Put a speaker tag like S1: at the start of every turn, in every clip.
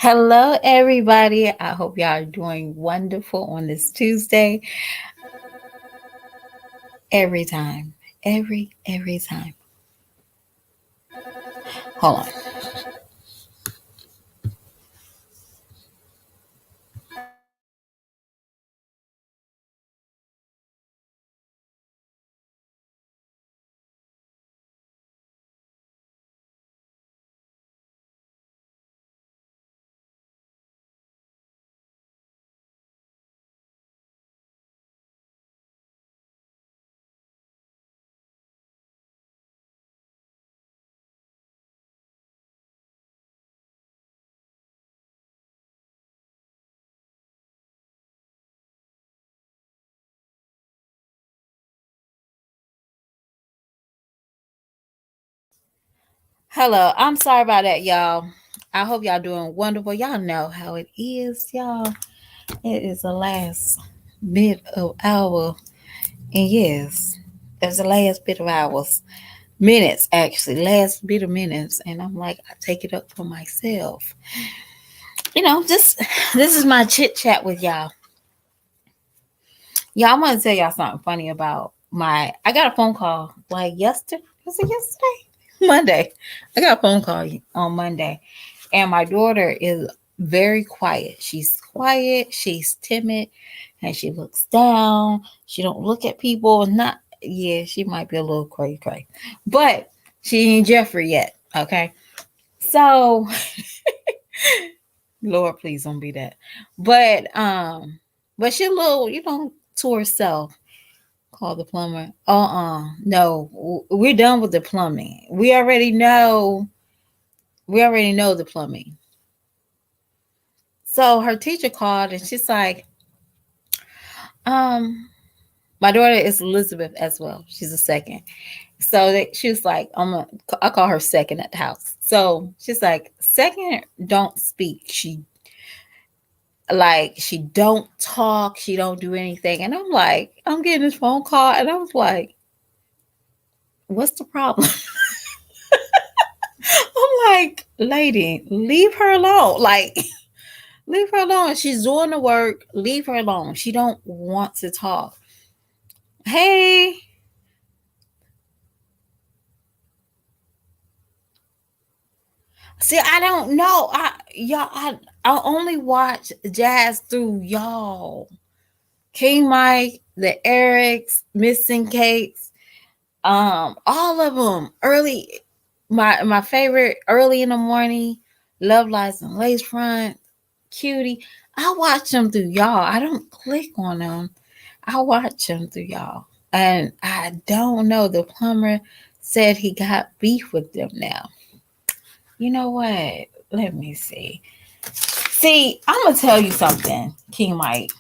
S1: Hello, everybody. I hope y'all are doing wonderful on this Tuesday. Every time, every time. Hold on. Hello. I'm sorry about that, y'all. I hope y'all doing wonderful. Y'all know how it is, y'all. It is the last bit of hour, and yes, it's the last bit of hours, minutes actually, last bit of minutes, and I'm like, I take it up for myself. Just this is my chit chat with y'all. Yeah, I'm gonna tell y'all something funny about I got a phone call like yesterday. Was it yesterday? Monday. I got a phone call on Monday, and my daughter is very quiet. She's quiet. She's timid, and she looks down. She don't look at people. Not yeah, she might be a little cray, but she ain't Jeffrey yet. Okay, so Lord, please don't be that. But she a little, to herself. Call the plumber. No, we're done with the plumbing. We already know. We already know the plumbing. So her teacher called and she's like, um, my daughter is Elizabeth as well. She's a second. So she was like, I call her second at the house. So she's like, second don't speak. She don't talk. She don't do anything. And I'm like, I'm getting this phone call, and I was like, what's the problem? I'm like, lady, leave her alone. Like, leave her alone. She's doing the work. Leave her alone. She don't want to talk. Hey, see, I don't know. I only watch jazz through y'all. King Mike, the Erics, Missing Cakes, all of them. Early, my favorite early in the morning, Love Lies and Lace Front, Cutie. I watch them through y'all. I don't click on them. I watch them through y'all. And I don't know. The plumber said he got beef with them now. You know what? Let me see. See, I'm going to tell you something, King Mike.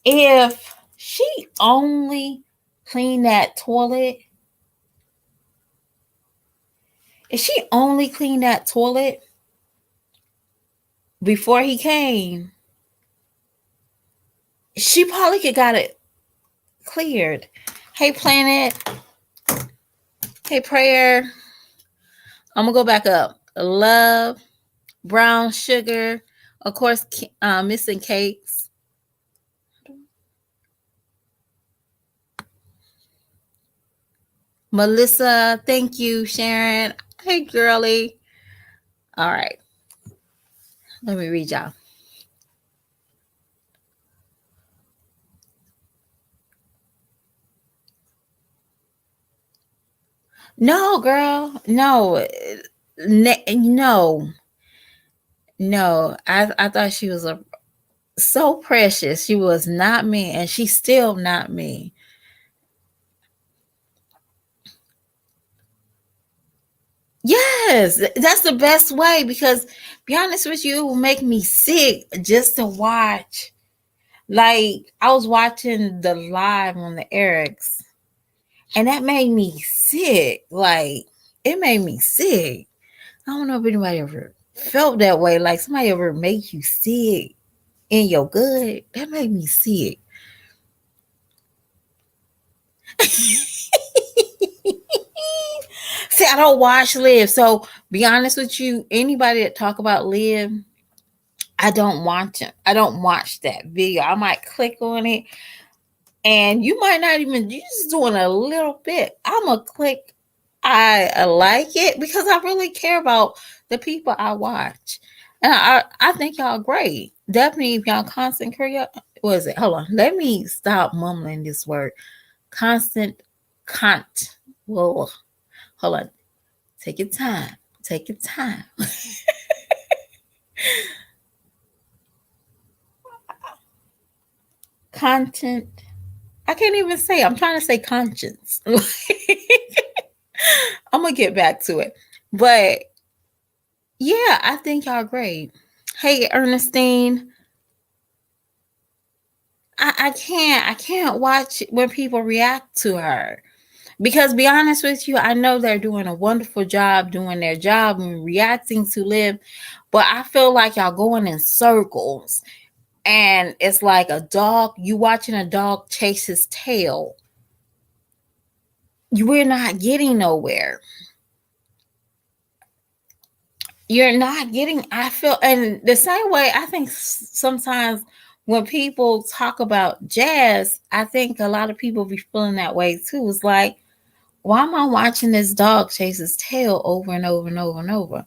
S1: If she only cleaned that toilet, if she only cleaned that toilet before he came, she probably could got it cleared. Hey, Planet. Hey, Prayer. I'm gonna go back up. Love, brown sugar, of course, missing cakes. Melissa, thank you, Sharon. Hey, girly. All right, let me read y'all. No, girl, no, no, no. I thought she was so precious. She was not me, and she's still not me. Yes, that's the best way because, be honest with you, it will make me sick just to watch. Like, I was watching the live on the Erics, and that made me sick. Like, it made me sick. I don't know if anybody ever felt that way. Like, somebody ever make you sick in your gut. That made me sick. See, I don't watch Live. So be honest with you, anybody that talk about Live, I don't watch them. I don't watch that video. I might click on it, and you might not even, you just doing a little bit. I'm a click. I like it because I really care about the people I watch, and I think y'all great. Definitely, if y'all constant career, what is it? Hold on, let me stop mumbling this word. Constant, cont. Whoa, hold on. Take your time. Take your time. Content. I can't even say. I'm trying to say conscience. I'm gonna get back to it, but yeah, I think y'all great. Hey, Ernestine, I can't watch when people react to her because, be honest with you, I know they're doing a wonderful job doing their job and reacting to Live, but I feel like y'all going in circles, and it's like a dog. You watching a dog chase his tail. We're not getting nowhere. You're not getting, I feel, and the same way I think sometimes when people talk about jazz, I think a lot of people be feeling that way too. It's like, why am I watching this dog chase his tail over and over and over and over?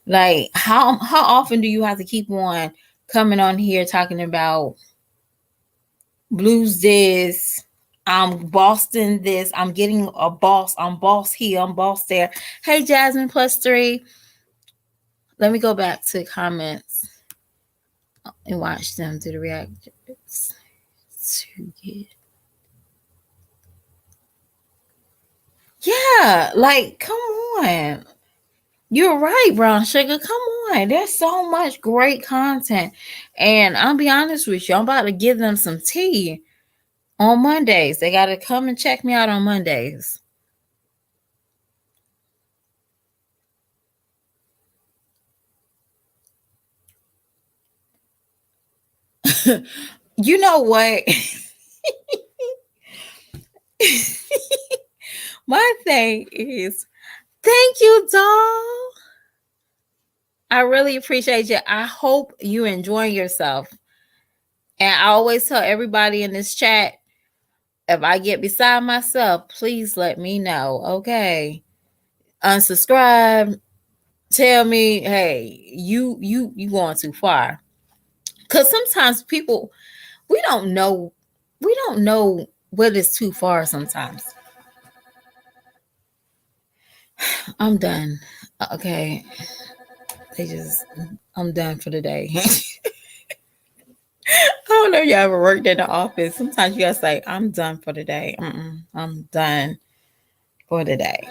S1: Like, how often do you have to keep on coming on here talking about blues this, I'm Boston this, I'm getting a boss, I'm boss here, I'm boss there. Hey, Jasmine plus three. Let me go back to comments and watch them do the reactions to get. Yeah, like come on. You're right, Brown Sugar. Come on. There's so much great content. And I'll be honest with you, I'm about to give them some tea on Mondays. They gotta come and check me out on Mondays. You know what? My thing is, thank you, doll. I really appreciate you. I hope you enjoying yourself. And I always tell everybody in this chat, if I get beside myself, please let me know. Okay. Unsubscribe. Tell me, hey, you going too far. Cause sometimes people, we don't know, what is too far sometimes. I'm done. Okay. They just, I'm done for the day. I don't know if you ever worked in the office. Sometimes you gotta say, I'm done for the day. I'm done for the day.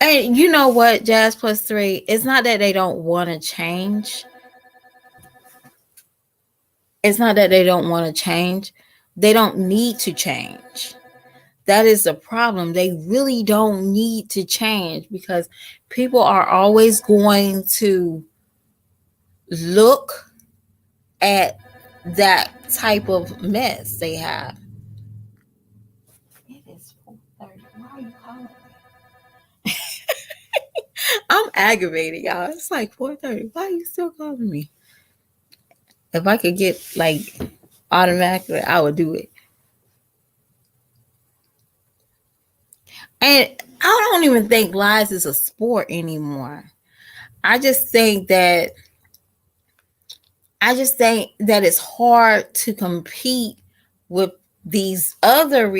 S1: And you know what, Jazz plus three, it's not that they don't want to change. It's not that they don't want to change. They don't need to change. That is the problem. They really don't need to change because people are always going to look at that type of mess they have. It is 4:30. Why are you calling me? I'm aggravated, y'all. It's like 4:30. Why are you still calling me? If I could get like automatically, I would do it. And I don't even think lies is a sport anymore. I just think that it's hard to compete with these other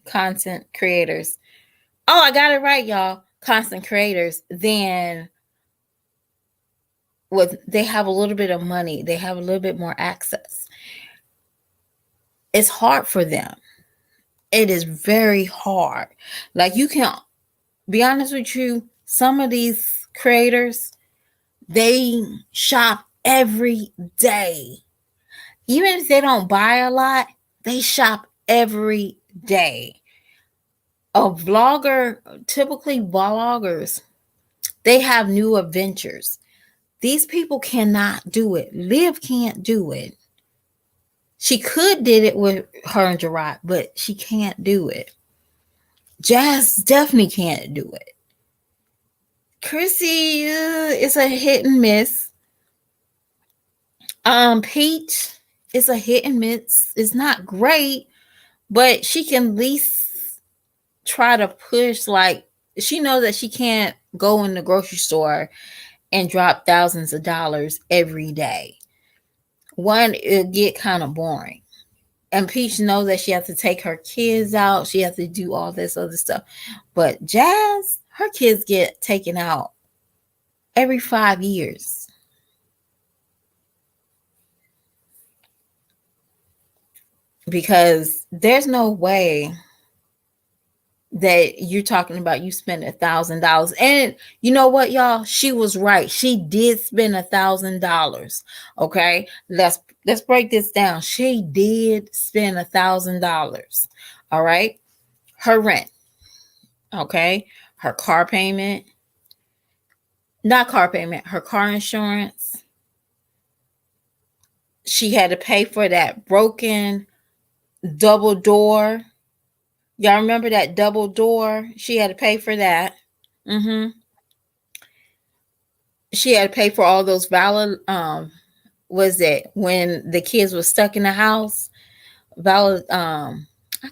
S1: content creators. Oh, I got it right, y'all. Content creators. Then with they have a little bit of money, they have a little bit more access. It's hard for them. It is very hard. Like you can be honest with you, some of these creators, they shop every day. Even if they don't buy a lot, they shop every day. A vlogger, typically vloggers, they have new adventures. These people cannot do it. Liv can't do it. She could did it with her and Gerard, but she can't do it. Jazz definitely can't do it. Chrissy is a hit and miss. Peach is a hit and miss. It's not great, but she can at least try to push. Like, she knows that she can't go in the grocery store and drop thousands of dollars every day. One, it'll get kind of boring. And Peach knows that she has to take her kids out. She has to do all this other stuff. But Jazz, her kids get taken out every 5 years. Because there's no way that you're talking about you spend $1,000. And you know what, y'all? She was right. She did spend $1,000. Okay. Let's break this down. She did spend $1,000. All right. Her rent. Okay. Her car payment. Not car payment, her car insurance. She had to pay for that broken double door. Y'all remember that double door? She had to pay for that. She had to pay for all those valid was it when the kids were stuck in the house? Valid I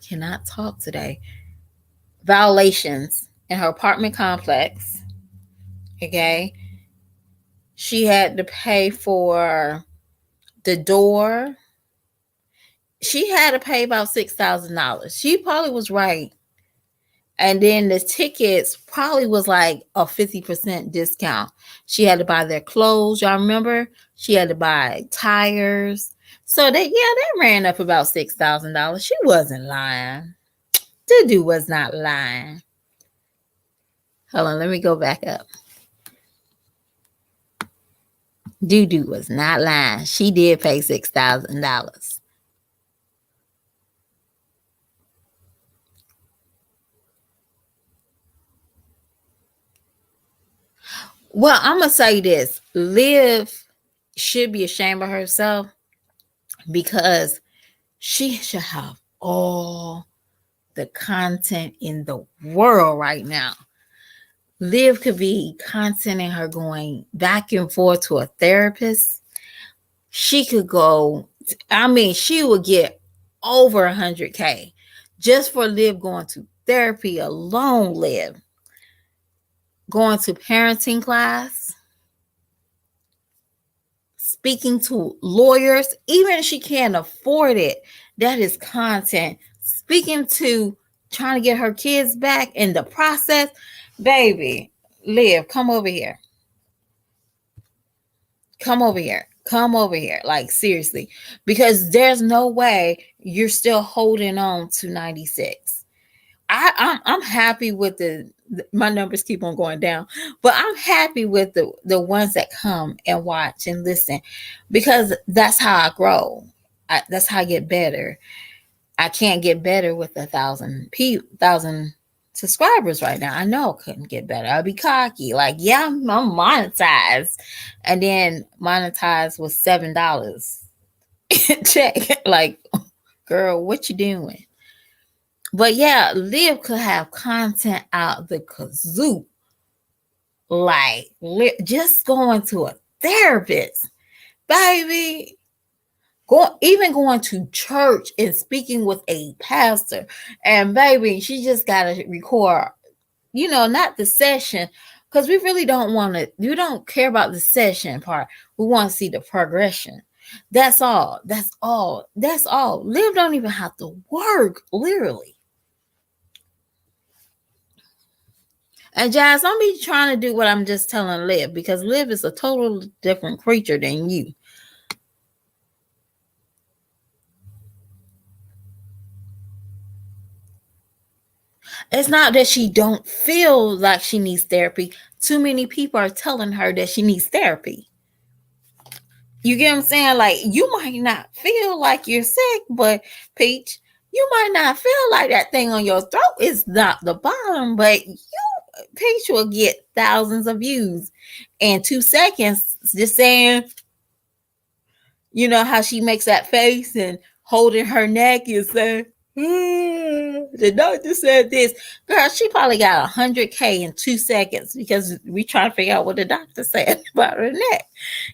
S1: cannot talk today. Violations in her apartment complex. Okay. She had to pay for the door. She had to pay about $6,000. She probably was right. And then the tickets probably was like a 50% discount. She had to buy their clothes. Y'all remember? She had to buy tires. So they ran up about $6,000. She wasn't lying. The dude was not lying. Hold on, let me go back up. Dude was not lying. She did pay $6,000. Well, I'm going to say this. Liv should be ashamed of herself because she should have all the content in the world right now. Liv could be contenting her going back and forth to a therapist. She could go, she would get over 100K just for Liv going to therapy alone. Liv going to parenting class, speaking to lawyers, even if she can't afford it, that is content. Speaking to trying to get her kids back in the process. Baby, Liv, come over here. Come over here. Come over here. Like, seriously. Because there's no way you're still holding on to 96. I'm happy with my numbers keep on going down, but I'm happy with the ones that come and watch and listen, because that's how I grow. That's how I get better. I can't get better with 1,000 subscribers right now. I know I couldn't get better. I'll be cocky. Like, yeah, I'm monetized. And then monetized with $7. Check. Like, girl, what you doing? But yeah, Liv could have content out the kazoo. Like, just going to a therapist, baby. Even going to church and speaking with a pastor. And baby, she just got to record, not the session, because we really we don't care about the session part. We want to see the progression. That's all. That's all. That's all. Liv don't even have to work, literally. And Jazz, don't be trying to do what I'm just telling Liv, because Liv is a total different creature than you. It's not that she don't feel like she needs therapy. Too many people are telling her that she needs therapy. You get what I'm saying? Like, you might not feel like you're sick, but Peach, you might not feel like that thing on your throat is not the bottom, but picture will get thousands of views in 2 seconds, just saying, you know how she makes that face and holding her neck and saying, the doctor said this. Girl, she probably got 100K in 2 seconds because we trying to figure out what the doctor said about her neck.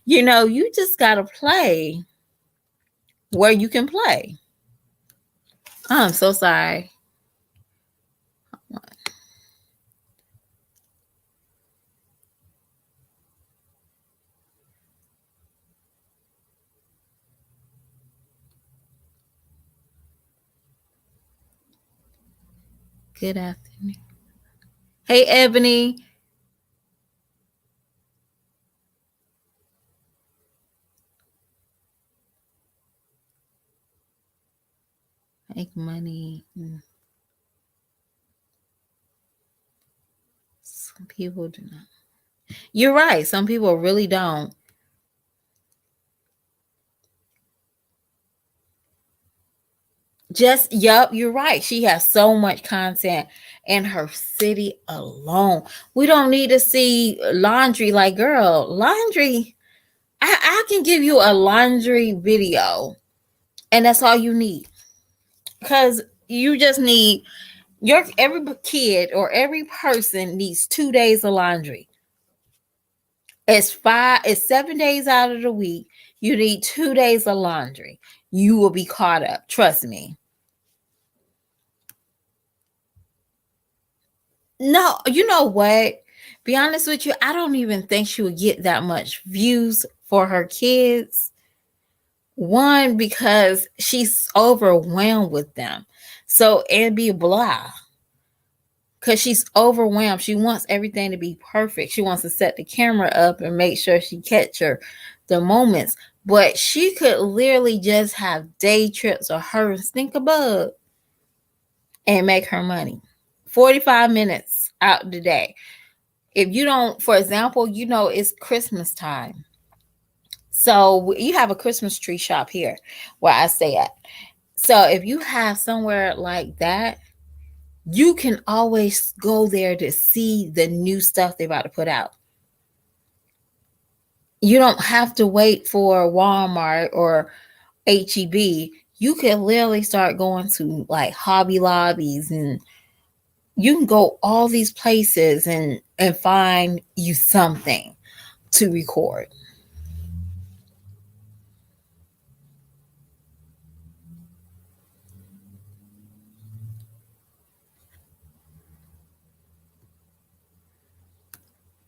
S1: You know, you just gotta play where you can play. I'm so sorry. Good afternoon. Hey, Ebony. Make money. Some people do not. You're right. Some people really don't. Just, yup, you're right. She has so much content in her city alone. We don't need to see laundry. Like, girl, laundry. I can give you a laundry video, and that's all you need. Because you just need your every kid or every person needs 2 days of laundry. It's 7 days out of the week. You need 2 days of laundry. You will be caught up. Trust me. No, you know what? Be honest with you, I don't even think she would get that much views for her kids. One, because she's overwhelmed with them. So it'd be blah. Because she's overwhelmed. She wants everything to be perfect. She wants to set the camera up and make sure she capture the moments. But she could literally just have day trips or her and stink a bug and make her money. 45 minutes out the day. If you don't, for example, you know, it's Christmas time. So you have a Christmas tree shop here where I stay at. So if you have somewhere like that, you can always go there to see the new stuff they're about to put out. You don't have to wait for Walmart or HEB. You can literally start going to like Hobby Lobbies, and you can go all these places and find you something to record.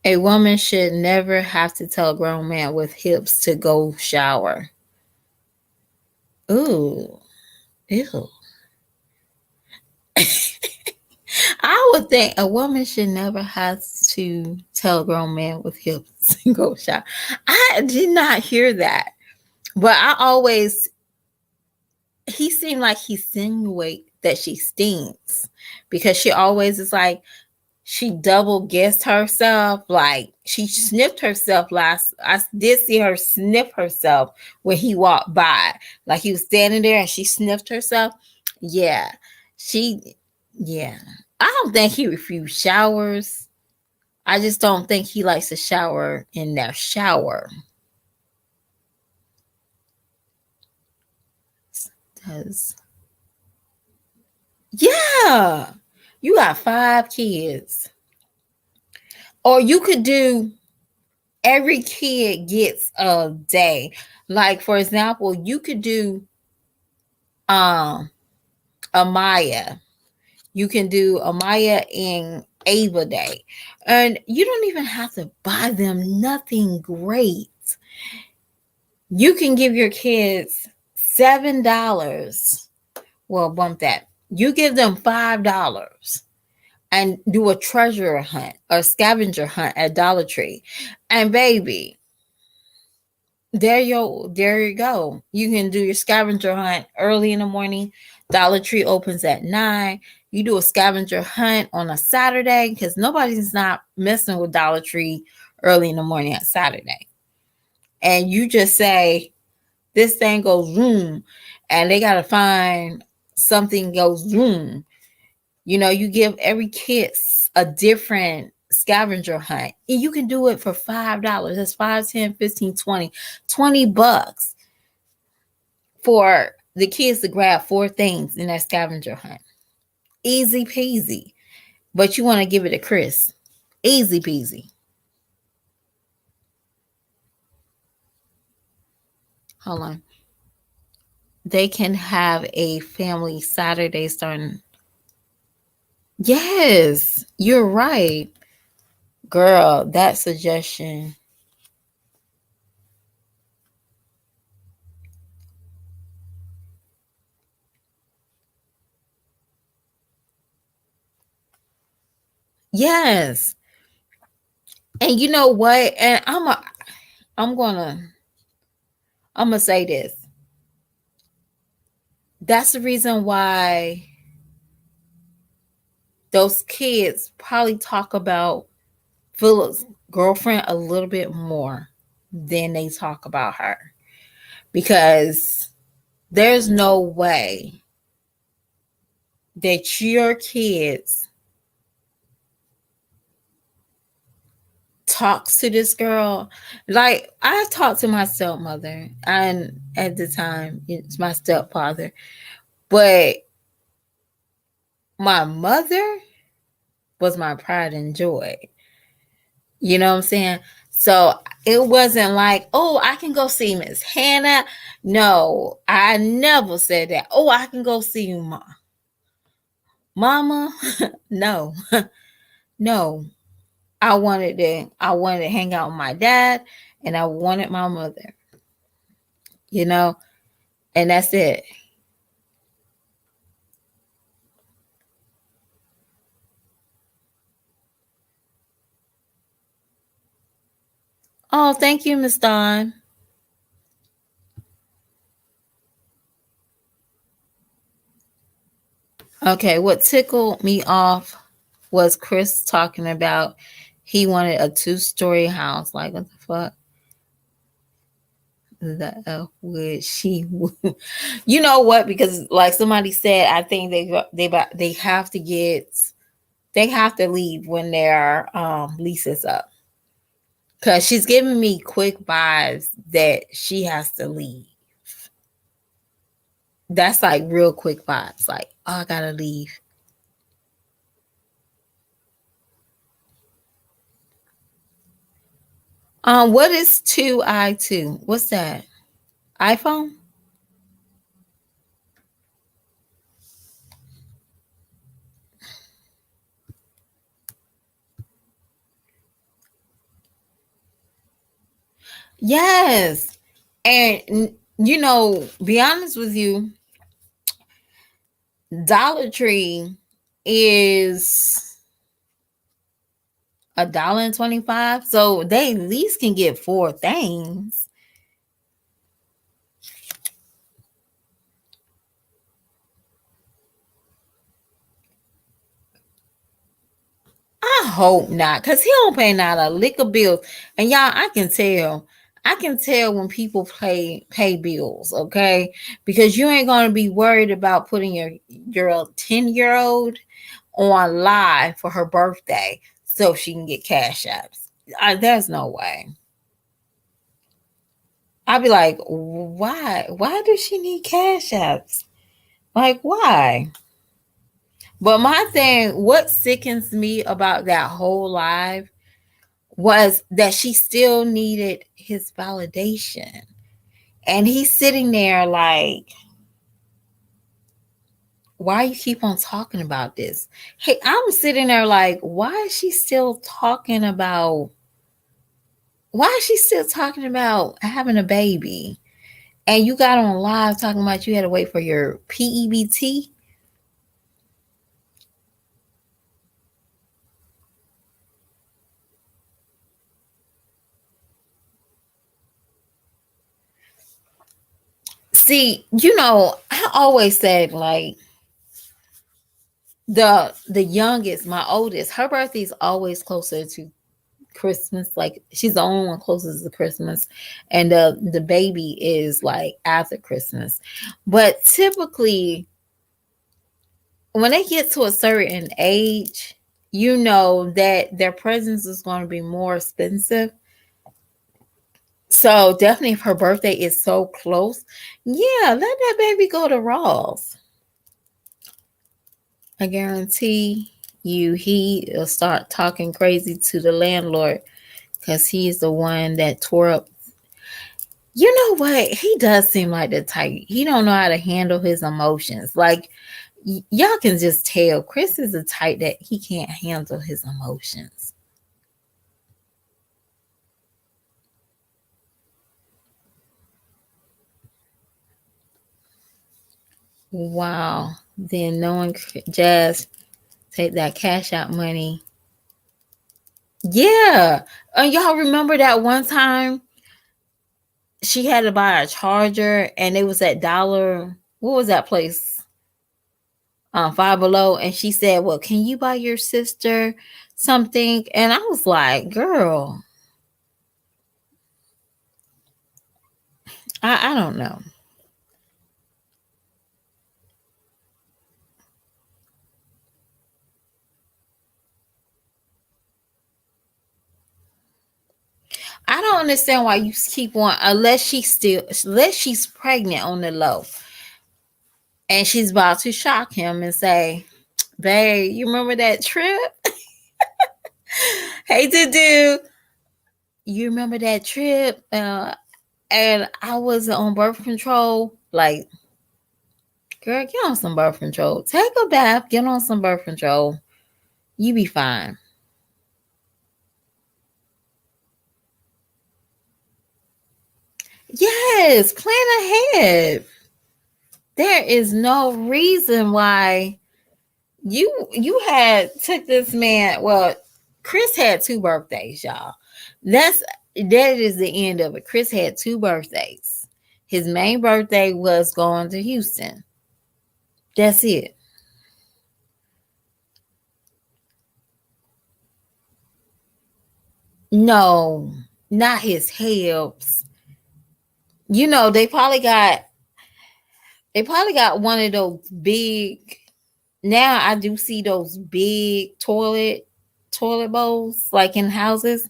S1: A woman should never have to tell a grown man with hips to go shower. Ooh, ew. I would think a woman should never have to tell a grown man with hips to go shower. I did not hear that, but I always, he seemed like he insinuate that she stinks because she always is like, she double guessed herself. Like she sniffed herself last. I did see her sniff herself when he walked by. Like he was standing there and she sniffed herself. Yeah. She, yeah. I don't think he refused showers. I just don't think he likes to shower in their shower. Does. Yeah. You got 5 kids. Or you could do every kid gets a day. Like for example, you could do Amaya. You can do Amaya and Ava Day. And you don't even have to buy them nothing great. You can give your kids $7. Well, bump that. You give them $5 and do a treasure hunt or scavenger hunt at Dollar Tree. And baby, there you go. You can do your scavenger hunt early in the morning. Dollar Tree opens at 9. You do a scavenger hunt on a Saturday because nobody's not messing with Dollar Tree early in the morning at Saturday. And you just say, this thing goes zoom, and they got to find something goes zoom. You know, you give every kid a different scavenger hunt. And you can do it for $5. That's 5, 10, 15, 20, $20 for the kids to grab 4 things in that scavenger hunt. Easy peasy. But you want to give it a Chris. Easy peasy. Hold on. They can have a family Saturday starting. Yes, you're right. Girl, that suggestion. Yes. And you know what? And I'm gonna I'm gonna say this. That's the reason why those kids probably talk about Philip's girlfriend a little bit more than they talk about her. Because there's no way that your kids talks to this girl. Like I talked to my stepmother, and at the time it's my stepfather, but my mother was my pride and joy. You know what I'm saying? So it wasn't like, oh, I can go see Miss Hannah. No, I never said that. Oh, I can go see you, mama. No, no. I wanted to hang out with my dad, and I wanted my mother. You know, and that's it. Oh, thank you, Miss Dawn. Okay, what tickled me off was Chris talking about he wanted a 2-story house. Like, what the fuck? The would she? You know what? Because like somebody said, I think they have to leave when their lease is up. Cause she's giving me quick vibes that she has to leave. That's like real quick vibes. Like, oh, I gotta leave. What is 2i2? What's that? iPhone? Yes. And be honest with you, Dollar Tree is $1.25. So they at least can get 4 things. I hope not, because he don't pay not a lick of bills. And y'all, I can tell. I can tell when people pay bills, okay? Because you ain't gonna be worried about putting your 10-year-old on live for her birthday so she can get cash apps. There's no way. I'd be like, why? Why does she need cash apps? Like, why? But my thing, what sickens me about that whole live was that she still needed his validation. And he's sitting there like, why you keep on talking about this? Hey, I'm sitting there like, why is she still talking about having a baby? And you got on live talking about you had to wait for your PEBT. See, I always said like the youngest, my oldest, her birthday is always closer to Christmas. Like she's the only one closest to Christmas, and the baby is like after Christmas. But typically, when they get to a certain age, you know that their presence is going to be more expensive. So definitely, if her birthday is so close, yeah, let that baby go to Ross. I guarantee you, he will start talking crazy to the landlord because he's the one that tore up. You know what? He does seem like the type. He don't know how to handle his emotions. Like y'all can just tell, Chris is the type that he can't handle his emotions. Wow. Then knowing Jazz take that cash out money. Yeah. Y'all remember that one time she had to buy a charger and it was at Dollar. What was that place? Five Below. And she said, well, can you buy your sister something? And I was like, girl, I don't know. I don't understand why you keep on unless she's pregnant on the low and she's about to shock him and say, babe, you remember that trip? Hey, to do. You remember that trip? And I was on birth control. Like, girl, get on some birth control. Take a bath, get on some birth control. You be fine. Yes, plan ahead. There is no reason why you had took this man. Well, Chris had two birthdays, y'all. That is the end of it. Chris had two birthdays. His main birthday was going to Houston. That's it. No, not his helps. You know, they probably got one of those big. Now I do see those big toilet bowls like in houses,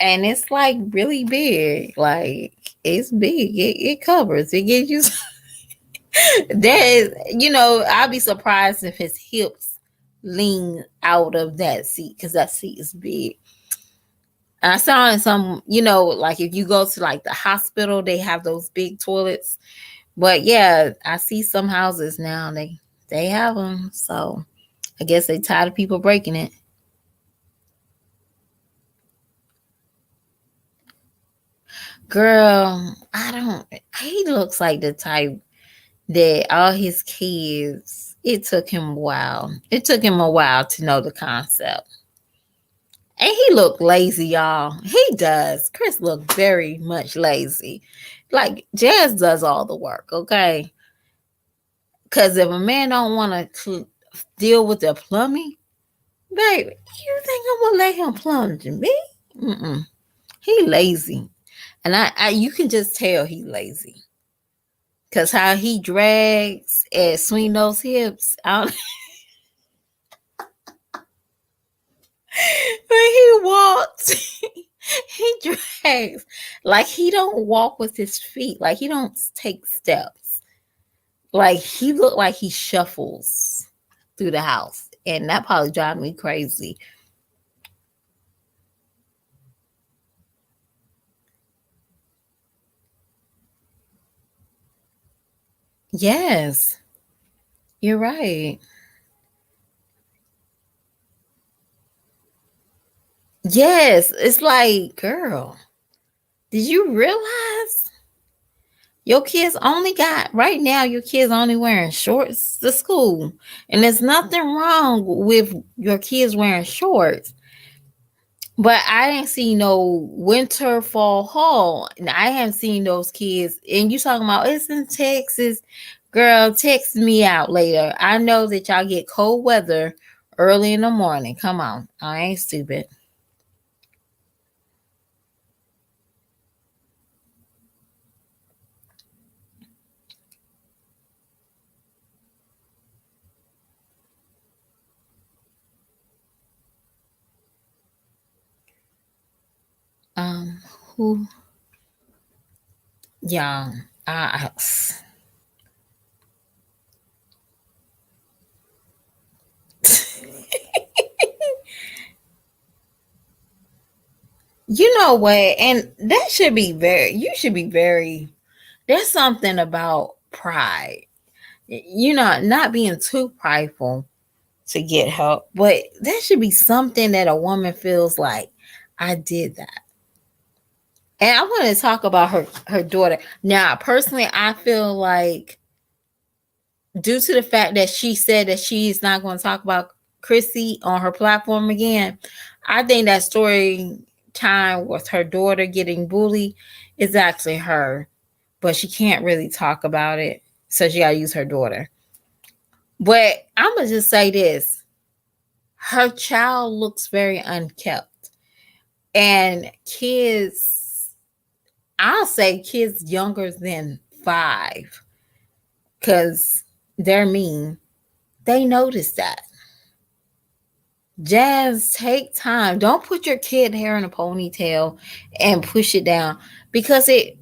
S1: and it's like really big. Like it's big. It covers. It gives you. That is, I'll be surprised if his hips lean out of that seat because that seat is big. And I saw in some, like if you go to like the hospital, they have those big toilets. But yeah, I see some houses now they have them. So I guess they tired of people breaking it. Girl, I don't. He looks like the type that all his kids. It took him a while. It took him a while to know the concept. And he looked lazy, y'all. He does. Chris looked very much lazy. Like Jazz does all the work, okay? Because if a man don't want to deal with the plumbing, baby, you think I'm gonna let him plunge me? Mm-mm. He lazy, and I you can just tell he lazy because how he drags and swing those hips out when he walks. He drags like he don't walk with his feet, like he don't take steps. Like he look like he shuffles through the house, and that probably drive me crazy. Yes, you're right. Yes, it's like, girl, did you realize your kids only got right now? Your kids only wearing shorts to school, and there's nothing wrong with your kids wearing shorts. But I didn't see no winter, fall, haul. And I haven't seen those kids. And you talking about it's in Texas, girl? Text me out later. I know that y'all get cold weather early in the morning. Come on, I ain't stupid. Um, who? Yeah. I you know what? And that should be very. You should be very. There's something about pride. You know, not being too prideful to get help, but that should be something that a woman feels like I did that. And I want to talk about her daughter. Now, personally, I feel like due to the fact that she said that she's not going to talk about Chrissy on her platform again, I think that story time with her daughter getting bullied is actually her, but she can't really talk about it, so she got to use her daughter. But I'm gonna just say this: her child looks very unkept, and kids, I'll say kids younger than 5, because they're mean. They notice that. Jazz, take time. Don't put your kid hair in a ponytail and push it down, because it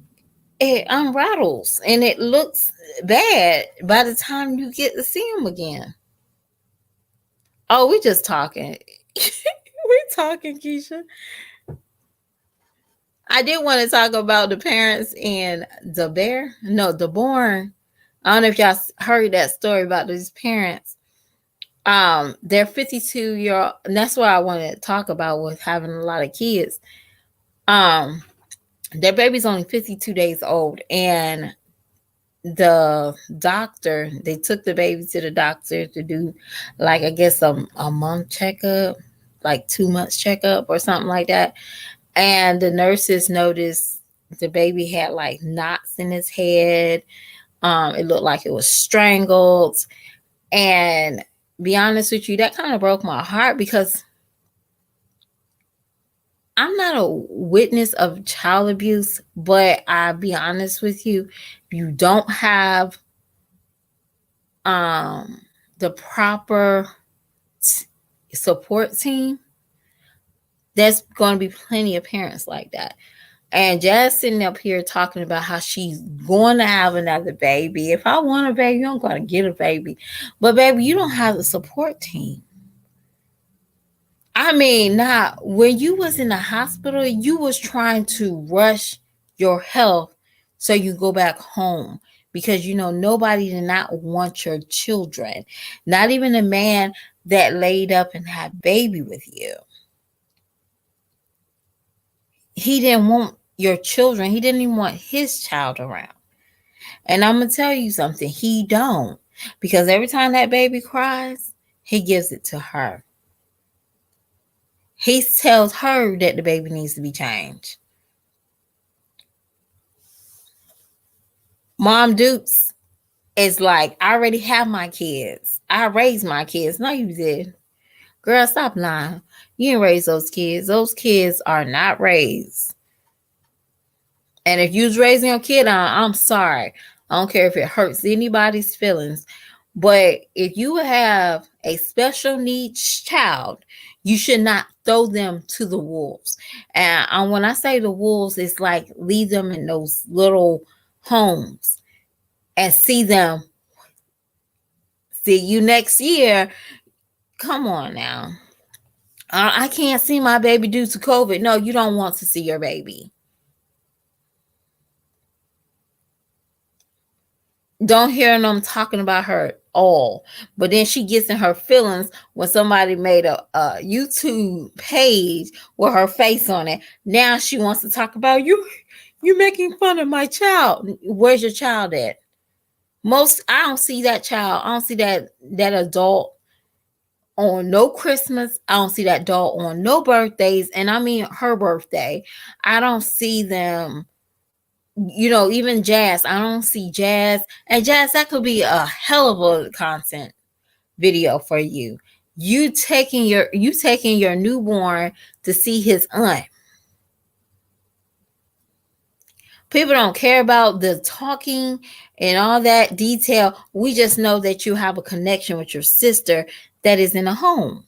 S1: unrattles and it looks bad by the time you get to see him again. Oh, we just talking. We're talking, Keisha. I did want to talk about the parents and the bear. No, the born. I don't know if y'all heard that story about these parents. They're 52-year-old, and that's what I want to talk about with having a lot of kids. Um, their baby's only 52 days old, and the doctor, they took the baby to the doctor to do, like, I guess a month checkup, like 2 months checkup or something like that. And the nurses noticed the baby had like knots in his head. It looked like it was strangled. And be honest with you, that kind of broke my heart, because I'm not a witness of child abuse, but I'll be honest with you, if you don't have um the proper support team, there's going to be plenty of parents like that. And Jazz sitting up here talking about how she's going to have another baby. If I want a baby, I'm going to get a baby. But baby, you don't have the support team. I mean, now when you was in the hospital, you was trying to rush your health so you go back home, because you know nobody did not want your children. Not even the man that laid up and had baby with you. He didn't want your children. He didn't even want his child around. And I'm gonna tell you something, he don't. Because every time that baby cries, he gives it to her. He tells her that the baby needs to be changed. Mom Dukes is like, I already have my kids. I raised my kids. No, you did. Girl, stop lying. You didn't raise those kids. Those kids are not raised. And if you was raising your kid, I'm sorry. I don't care if it hurts anybody's feelings. But if you have a special needs child, you should not throw them to the wolves. And when I say the wolves, it's like leave them in those little homes and see them. See you next year. Come on now. I can't see my baby due to COVID. No, you don't want to see your baby. Don't hear them talking about her at all. But then she gets in her feelings when somebody made a YouTube page with her face on it. Now she wants to talk about you. You making fun of my child. Where's your child at? I don't see that child. I don't see that adult on no Christmas. I don't see that adult on no birthdays. And I mean her birthday. I don't see them. You know, even Jazz, I don't see Jazz. And Jazz, that could be a hell of a content video for you. You taking your newborn to see his aunt. People don't care about the talking and all that detail. We just know that you have a connection with your sister that is in a home.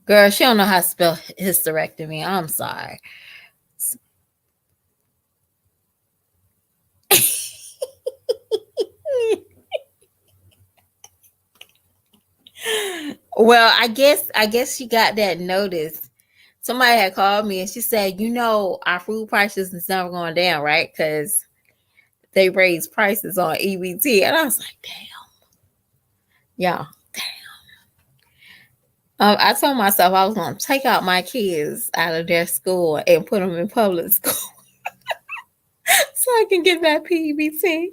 S1: Girl, she don't know how to spell hysterectomy. I'm sorry. Well, I guess she got that notice. Somebody had called me and she said, our food prices is never going down, right? Because they raised prices on EBT. And I was like, damn, y'all. I told myself I was going to take out my kids out of their school and put them in public school so I can get that PBT.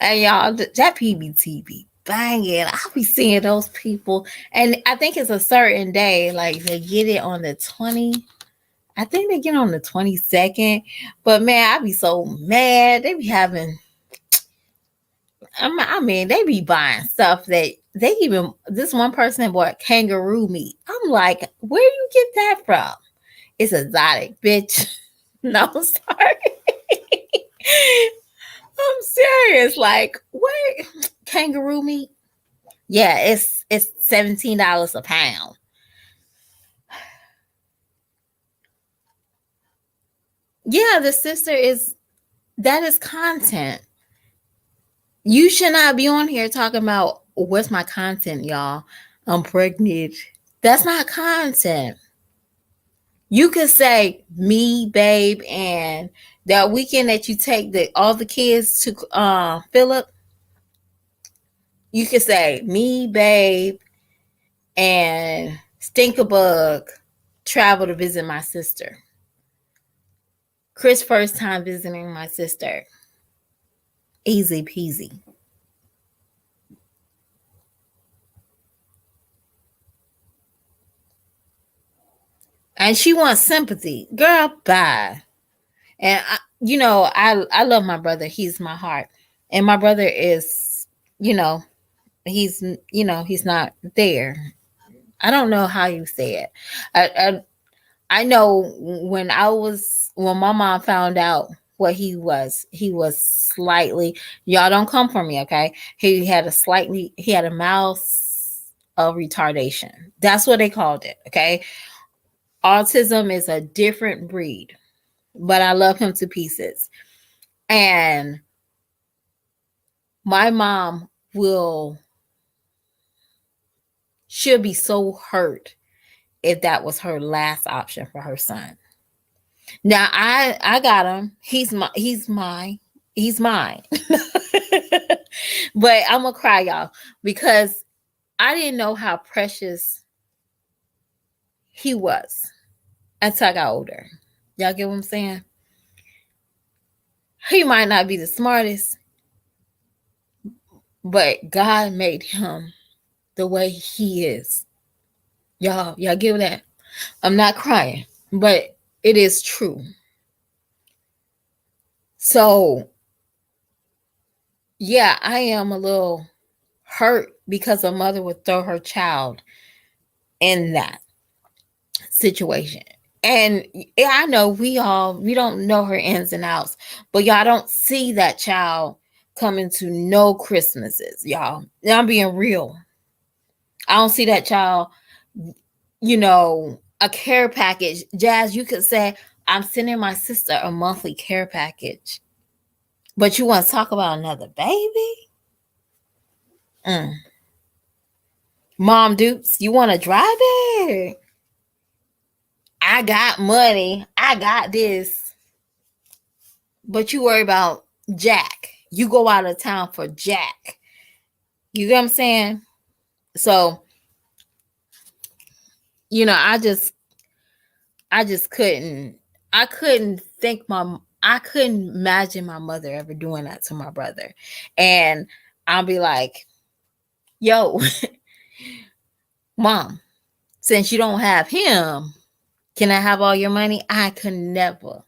S1: And y'all, that PBT be banging. I'll be seeing those people. And I think it's a certain day. Like they get it on the 20. I think they get on the 22nd. But man, I be so mad. They be having, I mean, they be buying stuff that they even, this one person bought kangaroo meat. I'm like, where do you get that from? It's exotic, bitch. No, sorry. I'm serious. Like, what? Kangaroo meat? Yeah, it's $17 a pound. Yeah, the sister is that is content. You should not be on here talking about what's my content, y'all. I'm pregnant. That's not content. You could say me, babe, and that weekend that you take all the kids to Philip. You could say me, babe, and Stinkabug travel to visit my sister. Chris first time visiting my sister. Easy peasy. And she wants sympathy. Girl, bye. And I love my brother. He's my heart. And my brother is, you know, he's not there. I don't know how you say it. I know when my mom found out what he was slightly, y'all don't come for me, okay? He had a mouse of retardation. That's what they called it, okay? Autism is a different breed, but I love him to pieces. And my mom should be so hurt if that was her last option for her son. Now I got him. He's mine. But I'm gonna cry, y'all, because I didn't know how precious he was until I got older. Y'all get what I'm saying? He might not be the smartest, but God made him the way he is. Y'all get that? I'm not crying, but it is true. So yeah, I am a little hurt because a mother would throw her child in that situation. And I know we don't know her ins and outs, but y'all don't see that child coming to no Christmases, y'all. I'm being real. I don't see that child, a care package. Jazz, you could say, I'm sending my sister a monthly care package. But you want to talk about another baby? Mom Dukes, you want to drive it? I got money. I got this. But you worry about Jack. You go out of town for Jack. You get what I'm saying? So, I just I couldn't imagine my mother ever doing that to my brother. And I'll be like, yo, mom, since you don't have him, can I have all your money? I could never.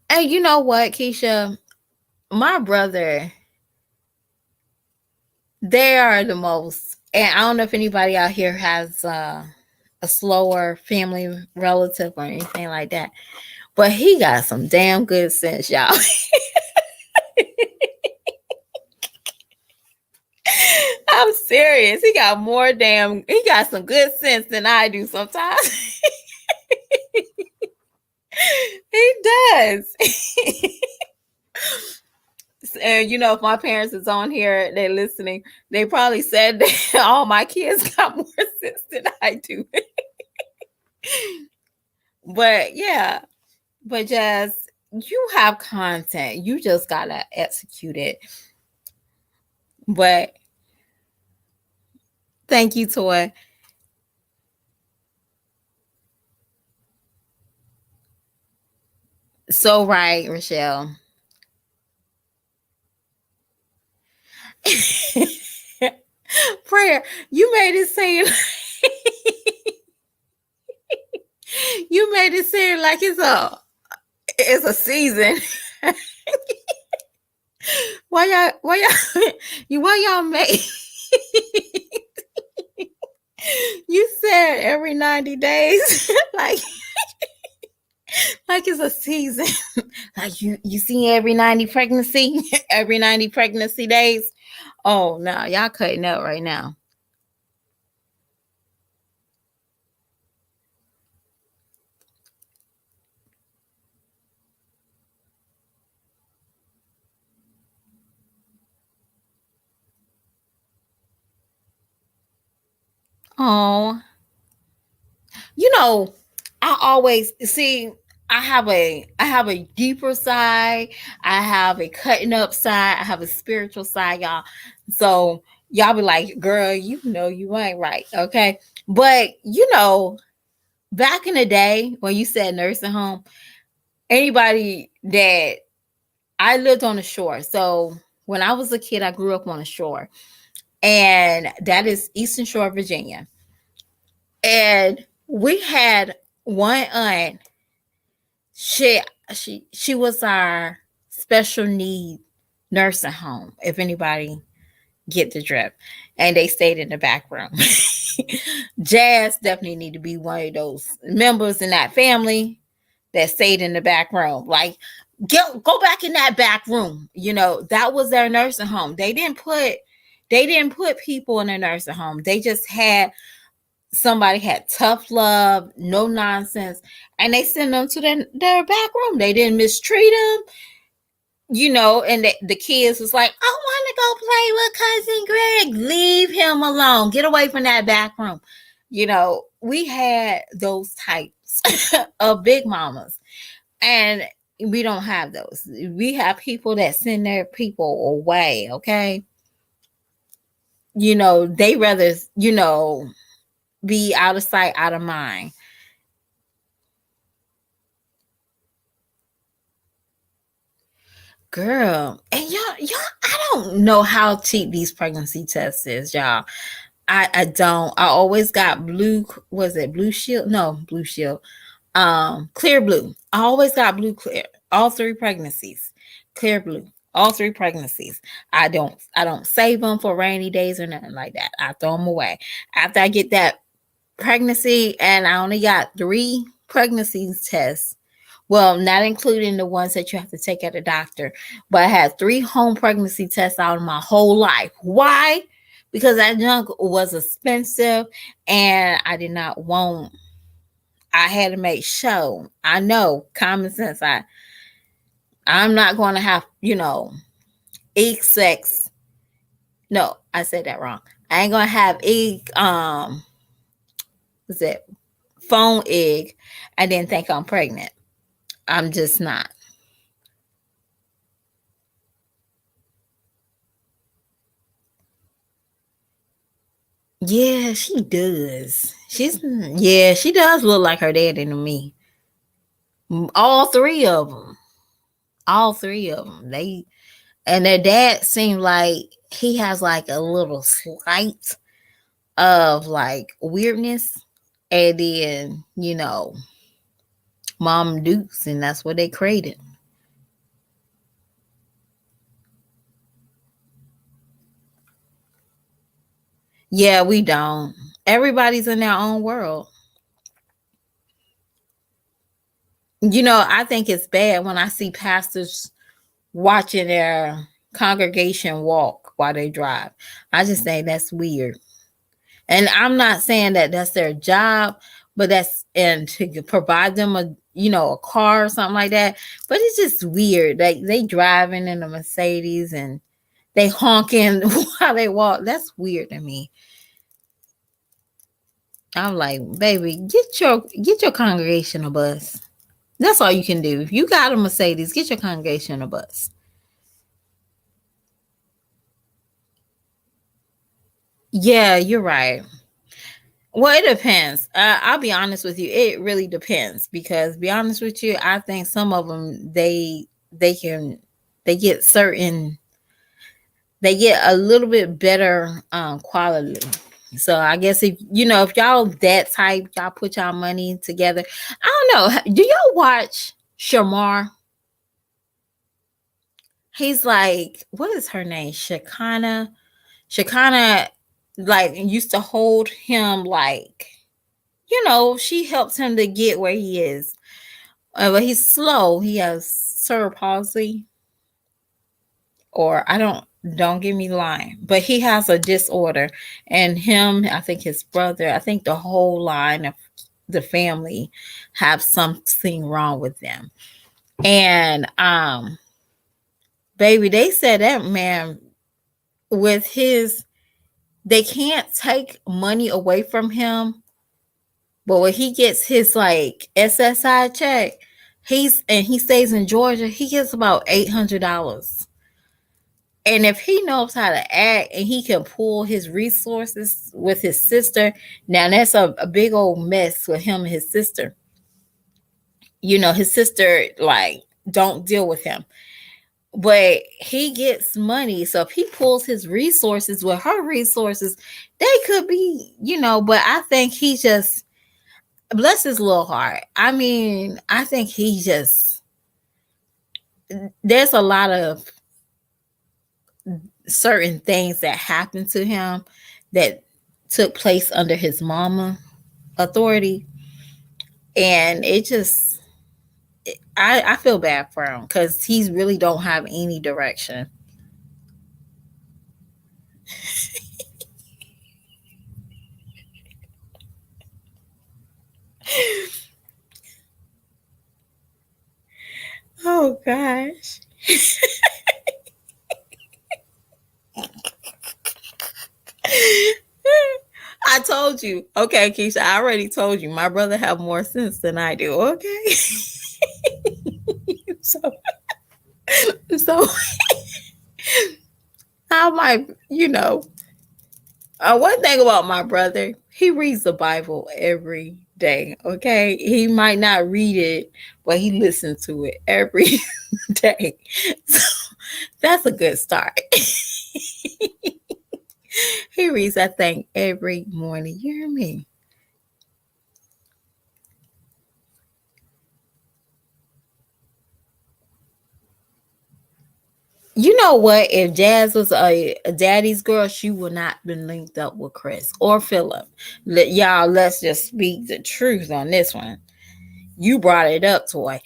S1: And you know what, Keisha? My brother, they are the most, and I don't know if anybody out here has a slower family relative or anything like that. But he got some damn good sense, y'all. I'm serious. He got some good sense than I do sometimes. He does. And if my parents is on here, they're listening, they probably said that all my kids got more sense than I do. But yeah, but just you have content. You just gotta execute it. But thank you, Toy. So right, Rochelle. Prayer, you made it seem you made it seem like it's a season. Why y'all make you said every 90 days like it's a season. Like you see every 90 pregnancy, every 90 pregnancy days. Oh no, y'all cutting up right now. Oh, you know, I always see I have a deeper side, I have a cutting up side, I have a spiritual side, y'all. So y'all be like, girl, you ain't right. Okay. But back in the day when you said nursing home, anybody that I lived on the shore. So when I was a kid, I grew up on the shore. And that is Eastern Shore, Virginia. And we had one aunt. She she was our special need nursing home, if anybody get the drip. And they stayed in the back room. Jazz definitely need to be one of those members in that family that stayed in the back room. Like, go back in that back room. That was their nursing home. They didn't put people in a nursing home. They just had somebody had tough love, no nonsense, and they sent them to their back room. They didn't mistreat them. And the kids was like, I want to go play with cousin Greg. Leave him alone. Get away from that back room. We had those types of big mamas, and we don't have those. We have people that send their people away. Okay. They rather, be out of sight, out of mind. Girl, and y'all, I don't know how cheap these pregnancy tests is, y'all. I don't. I always got blue. Was it Blue Shield? No, Blue Shield. Clear Blue. I always got Blue Clear. All three pregnancies. Clear Blue. All three pregnancies. I don't save them for rainy days or nothing like that. I throw them away after I get that pregnancy, and I only got 3 pregnancy tests. Well, not including the ones that you have to take at a doctor, but I had 3 home pregnancy tests out of my whole life. Why? Because that junk was expensive, and I did not want. I had to make sure. I know common sense. I'm not going to have egg sex. No, I said that wrong. I ain't gonna have egg. What's that? Phone egg, and then think I'm pregnant. I'm just not. Yeah, she does. She does look like her daddy to me. All three of them. All three of them. And their dad seemed like he has like a little slight of like weirdness. And then, Mom Dukes, and that's what they created. Yeah, we don't. Everybody's in their own world. I think it's bad when I see pastors watching their congregation walk while they drive. I just think that's weird. And I'm not saying that that's their job, but that's and to provide them a car or something like that. But it's just weird. They driving in a Mercedes and they honking while they walk. That's weird to me. I'm like, baby, get your congregation a bus. That's all you can do. If you got a Mercedes, get your congregation a bus. Yeah, you're right. Well, it depends. I'll be honest with you. It really depends because, be honest with you, I think some of them they can they get certain they get a little bit better quality. So I guess if y'all that type, y'all put y'all money together. I don't know. Do y'all watch Shamar? He's like, what is her name? Shakana. Shakana like used to hold him like she helps him to get where he is. But he's slow. He has cerebral palsy, or don't get me lying, but he has a disorder. And him, I think his brother, I think the whole line of the family have something wrong with them. And baby, they said that man with his they can't take money away from him. But when he gets his like SSI check, he stays in Georgia, he gets about $800. And if he knows how to act and he can pull his resources with his sister, now that's a big old mess with him and his sister. His sister like don't deal with him. But he gets money. So if he pulls his resources with her resources, they could be. But I think he just bless his little heart. I mean, I think he just there's a lot of certain things that happened to him that took place under his mama authority, and it just I feel bad for him because he really don't have any direction. Oh gosh. I told you. Okay, Keisha, I already told you. My brother have more sense than I do. Okay. so so I might, one thing about my brother, he reads the Bible every day. Okay, he might not read it, but he listens to it every day. So that's a good start. He reads that thing every morning. You hear me? You know what? If Jazz was a daddy's girl, she would not been linked up with Chris or Philip. Y'all, let's just speak the truth on this one. You brought it up, Toy.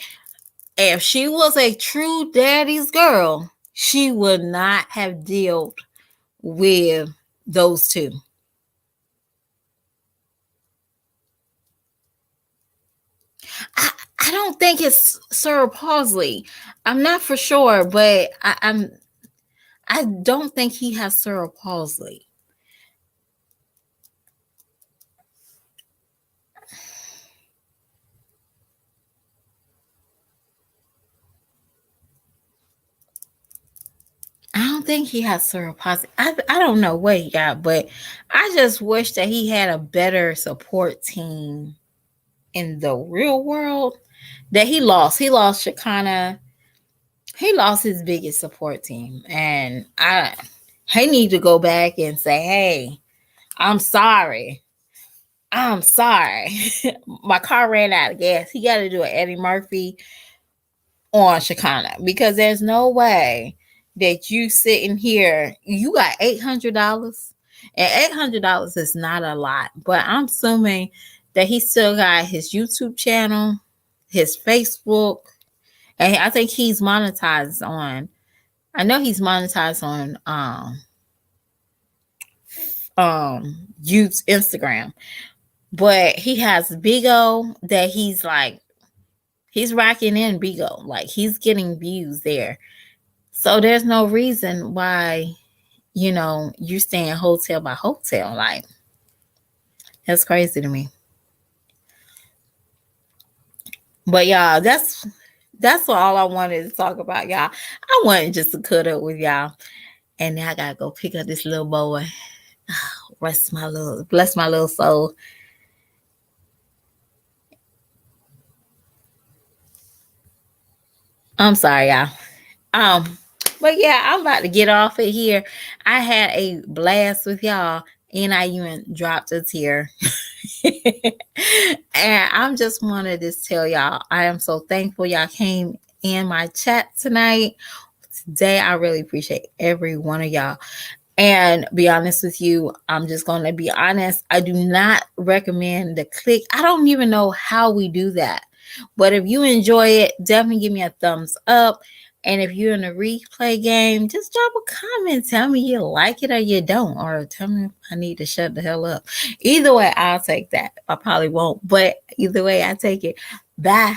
S1: If she was a true daddy's girl, she would not have dealt with those two. I don't think it's Sir Pausley. I'm not for sure, but I don't think he has cerebral palsy. I don't think he has cerebral palsy. I don't know what he got, but I just wish that he had a better support team in the real world that he lost. He lost Shakana. He lost his biggest support team. And he need to go back and say, hey, I'm sorry. I'm sorry. My car ran out of gas. He got to do an Eddie Murphy on Shakana because there's no way that you sitting here, you got $800, and $800 is not a lot, but I'm assuming that he still got his YouTube channel his Facebook, and I think he's monetized on. I know he's monetized on youth's Instagram, but he has Bigo that he's racking in Bigo, like he's getting views there. So there's no reason why you're staying hotel by hotel. Like, that's crazy to me. But y'all, that's all I wanted to talk about, y'all. I wanted just to cut up with y'all, and now I gotta go pick up this little boy. Bless my little soul. I'm sorry, y'all. Um, but yeah, I'm about to get off of here. I had a blast with y'all, and I even dropped a tear. And I'm just wanted to tell y'all, I am so thankful y'all came in my chat tonight. Today, I really appreciate every one of y'all. And be honest with you, I'm just going to be honest. I do not recommend the click. I don't even know how we do that. But if you enjoy it, definitely give me a thumbs up. And if you're in a replay game, just drop a comment. Tell me you like it or you don't. Or tell me if I need to shut the hell up. Either way, I'll take that. I probably won't. But either way, I take it. Bye.